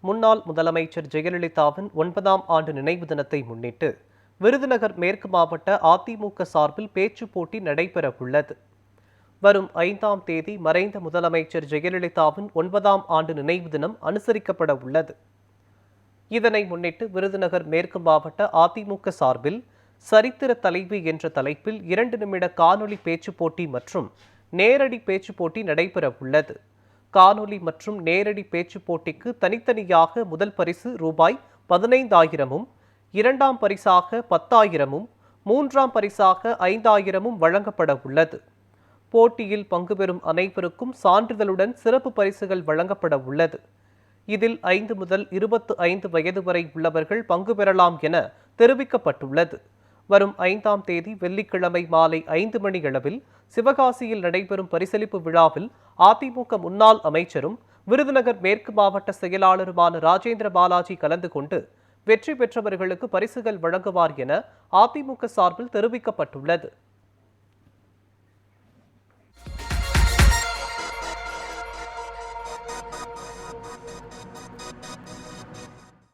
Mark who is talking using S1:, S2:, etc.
S1: முன்னாள் முதலமைச்சர் ஜெயலலிதாவின் 9ஆம் ஆண்டு நினைவு தினத்தை முன்னிட்டு விருதுநகர் மேற்கு மாவட்ட அதிமுக சார்பில் பேச்சுப் போட்டி நடைபெறவுள்ளது. வரும் 5ஆம் தேதி மறைந்த முதலமைச்சர் ஜெயலலிதாவின் 9ஆம் ஆண்டு நினைவு தினம் அனுசரிக்கப்பட உள்ளது. இதனை முன்னிட்டு விருதுநகர் மேற்கு மாவட்ட அதிமுக சார்பில் சரித்திர தலைவி என்ற தலைப்பில் 2 நிமிட காணொலி பேச்சுப் போட்டி மற்றும் நேரடி பேச்சுப் போட்டி நடைபெற உள்ளது. காணொலி மற்றும் நேரடி பேச்சுப் போட்டிக்கு தனித்தனியாக முதல் பரிசு ரூபாய் 15,000, இரண்டாம் பரிசாக 10,000, மூன்றாம் பரிசாக 5,000 வழங்கப்பட உள்ளது. போட்டியில் பங்குபெறும் அனைவருக்கும் சான்றிதழுடன் சிறப்பு பரிசுகள் வழங்கப்பட உள்ளது. இதில் 5 முதல் 25 வயது வரை உள்ளவர்கள் பங்கு பெறலாம் என தெரிவிக்கப்பட்டுள்ளது. வரும் 5ஆம் தேதி வெள்ளிக்கிழமை மாலை 5 மணி அளவில் சிவகாசியில் நடைபெறும் பரிசளிப்பு விழாவில் அதிமுக முன்னாள் அமைச்சரும் விருதுநகர் மேற்கு மாவட்ட செயலாளருமான ராஜேந்திர பாலாஜி கலந்து கொண்டு வெற்றி பெற்றவர்களுக்கு பரிசுகள் வழங்குவார் என அதிமுக சார்பில் தெரிவிக்கப்பட்டுள்ளது.